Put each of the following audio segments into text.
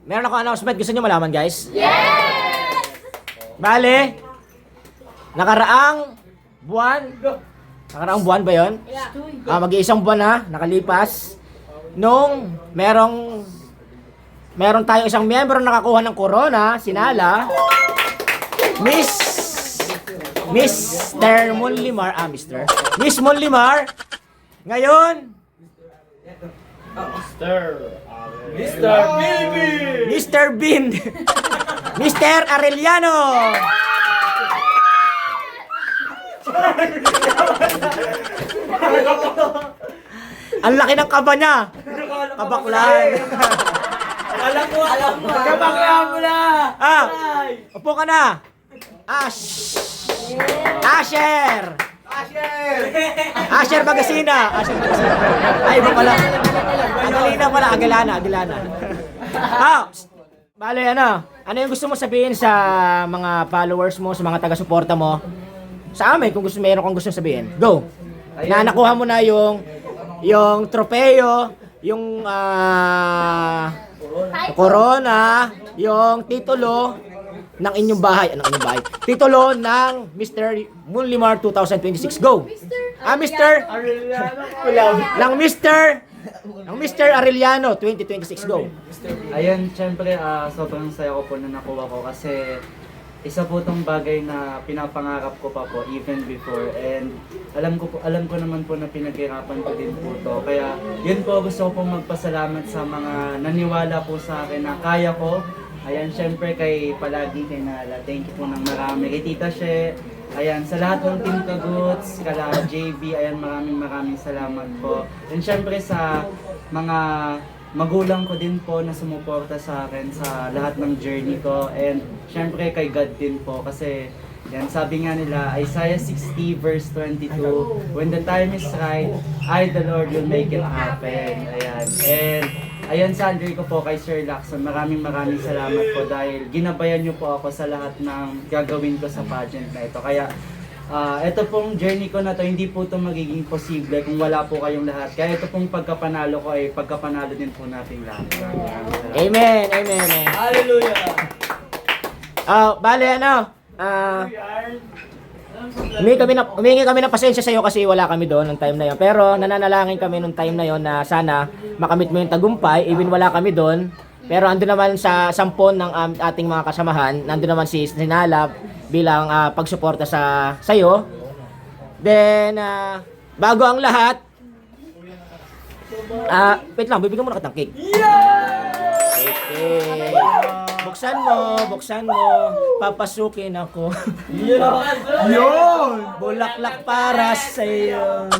meron ako announcement. Gusto nyo malaman, guys? Yes! Bale, nakaraang buwan ba yun? Yeah. Mag-iisang buwan na, nakalipas. Nung meron tayong isang miyembro nakakuha ng corona, sinala, Mr. Monlimar, Miss Monlimar, ngayon, Mr. Bean, Mr. Arellano. Ang laki ng kaba niya. Kabaklan. Alam mo. Kabaklan mo na. Upo ka na. Asher Bagasina. Ay, iba pala. Agalana. Bale, ano yung gusto mo sabihin sa mga followers mo, sa mga taga-suporta mo? Sa amin, kung meron kang gusto sabihin. Go! Na nakuha mo na yung tropeo, yung corona, yung titulo ng inyong bahay. Anong inyong bahay? Titulo ng Mr. Monlimar 2026. Go! Ng Mr. Arellano 2026. Go! Ayun, syempre, sobrang saya ko po na nakuha ko kasi isa po tong bagay na pinapangarap ko pa po even before, and alam ko naman po na pinaghirapan ko din po to. Kaya yun po, gusto ko pong magpasalamat sa mga naniwala po sa akin na kaya ko. Ayan, syempre kay palagi kay Nala, thank you po ng marami. Kay Tita She, ayan, sa lahat ng Team Kaguts, kala JB, ayan, maraming salamat po. And syempre sa mga magulang ko din po na sumuporta sa akin sa lahat ng journey ko, and syempre kay God din po kasi yan, sabi nga nila Isaiah 60 verse 22, when the time is right, I the Lord will make it happen. Ayan, and ayan, sa Andre ko po kay Sir Lacson, maraming salamat po dahil ginabayan niyo po ako sa lahat ng gagawin ko sa pageant na ito. Kaya ito pong journey ko na to, hindi po ito magiging posible kung wala po kayong lahat. Kaya ito pong pagkapanalo ko ay pagkapanalo din po nating lahat. Amen. Hallelujah! Bale, humingi kami ng pasensya sa iyo kasi wala kami doon ng time na yon. Pero nananalangin kami nung time na yon na sana makamit mo yung tagumpay, even wala kami doon. Pero ando naman sa sampon ng ating mga kasamahan, nandun naman si Sinala bilang pagsuporta sa iyo. Then, bago ang lahat, wait lang, bibigyan mo na kitang cake. Okay. Buksan mo, papasukin ako. Yun! Bulaklak para sa iyo.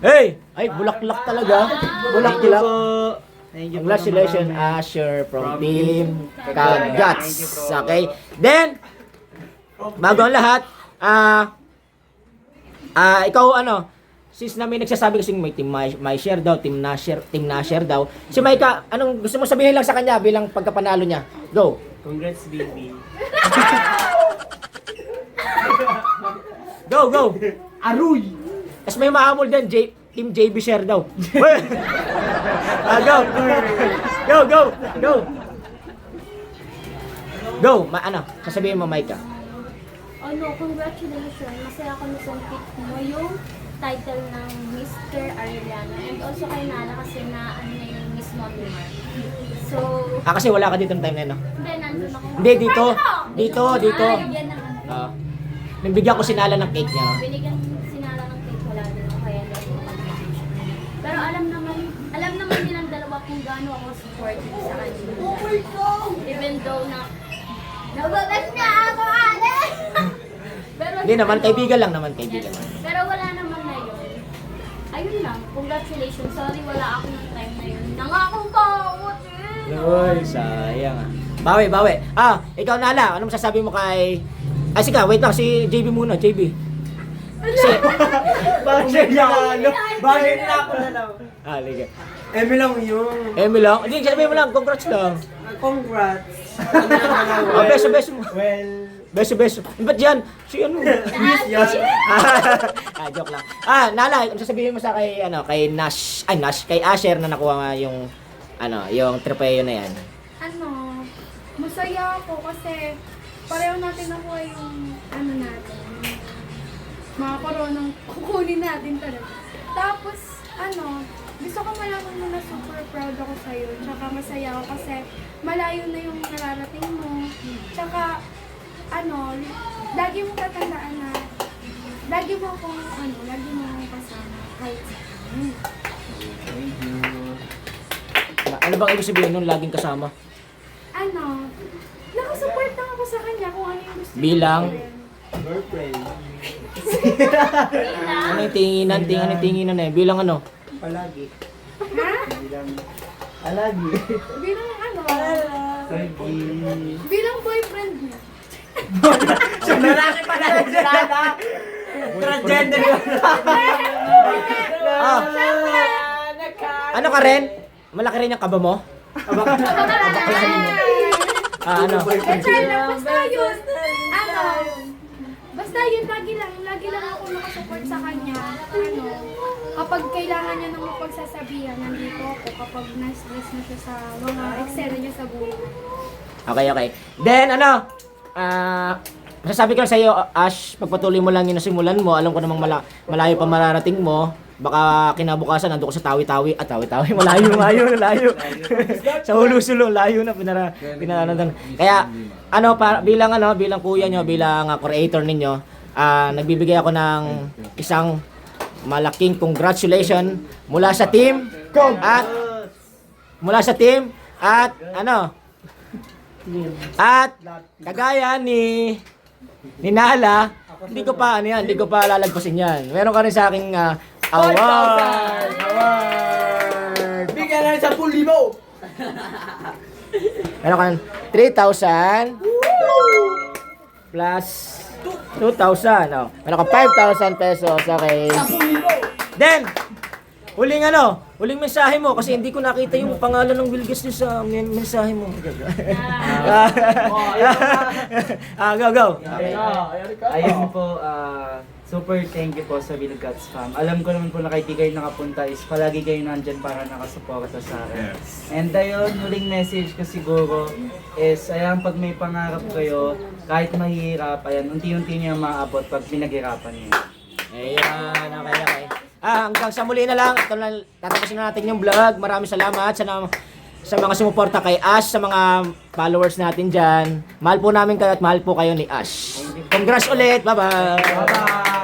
Hey! Ay, bulaklak talaga. Bulaklak. Congratulations, Asher from Team Kagats. Okay? Then, bago ang lahat, ikaw since namin nagsasabi kasing may Team My Share daw, Team Nasher daw. Si Maika, anong gusto mo sabihin lang sa kanya bilang pagkapanalo niya? Go! Congrats, baby. Go! Aruy! Tapos may mahamol din, Team JB Share daw. Go! Sasabihin mo, Maika. Congratulations. Masaya kami sa pick mo yung title ng Mr. Arellano. And also kay Nala kasi na yung Miss Monlimar. So, Kasi wala ka dito ng time na yun, no? hindi, nandun ako. Hindi, dito. Dito. Yan naman. Nabigyan ko sinala ng cake niya, no? Binigyan si Nala ng cake, wala din ako kaya daw yung congratulations. Pero alam naman nilang dalawa kung gaano ako supportive sa kanila. Oh my God! Even though na nababas na ako, ate! Hindi naman, kaibigan lang naman. Pero wala naman na yun. Ayun lang, congratulations. Sorry, wala ako ng time na yun. Nangakong bawat eh! Uy, sayang Bawi. Ikaw Nala, ano masasabi mo kay... sige, wait lang, si JB muna, JB. Bakit na ako na lang? Liga. Eme lang yun. Hindi, sabihin mo lang, congrats lang. Congrats. Beso mo. Well, Beso. Ba't yan? Si ano? Joke lang. Nala, ano sasabihin mo sa kay Nash, kay Asher na nakuha nga yung, yung trofeo na yan. Masaya ako kasi pareho natin nakuha yung natin. Mga koronang kukunin natin talaga. Tapos, gusto ko malaman mo na super proud ako sa'yo. Tsaka masaya ako kasi malayo na yung nararating mo. Tsaka, lagi mo tatandaan na lagi mo akong kasama kahit sa amin. Thank you. Ano bang ibig sabihin nun, laging kasama? Nakasupport lang ako sa kanya kung ano yung gusto niya Bilang? gawin. Girlfriend. Ano yung tinginan eh? Bilang ano? Palagi. Ha? Bilang... Palagi. Bilang Sige. bilang boyfriend niya. Lalaki pala! Transgender yun! Ano ka rin? Malaki rin yung kaba mo? Ano? Basta yun, lagi lang ako nakasupport sa kanya. Kapag kailangan niya ng mapagsasabihan, nandito ako. Kapag na-stress na siya sa mga eksena niya sa buhay. Okay. Then, masasabi ko lang sa'yo, Ash, pagpatuloy mo lang yung nasimulan mo, alam ko namang malayo pa mararating mo. Baka kinabukasan, nandun ko sa tawi-tawi. Tawi-tawi, malayo. Sa hulusulo, layo na, pinaranan. Kaya, bilang kuya nyo, bilang creator ninyo, nagbibigay ako ng isang malaking congratulations mula sa team. At kagaya ni Nala, hindi ko pa lalagpasin yan. Meron ka rin sa aking award. Bigyan na sa 10,000! Meron ka ng 3,000 plus 2,000. Meron ka 5,000 pesos. Okay. Then, huling mensahe mo kasi hindi ko nakita yung pangalan ng Will Guest sa mensahe mo. Go. Ayun po, super thank you po sa Will Guts fam. Alam ko naman po na kahit di kayo nakapunta is palagi kayo nandyan para nakasuporta sa akin. And ayun, huling message ko siguro is, pag may pangarap kayo, kahit mahirap, unti-unti niyo maaabot pag pinaghirapan niyo. Ayan, okay. Hanggang sa muli na lang. Ito na, tatapusin na natin yung vlog. Maraming salamat sa mga sumuporta kay Ash, sa mga followers natin dyan. Mahal po namin kayo at mahal po kayo ni Ash. Congrats ulit. Bye-bye. Bye-bye!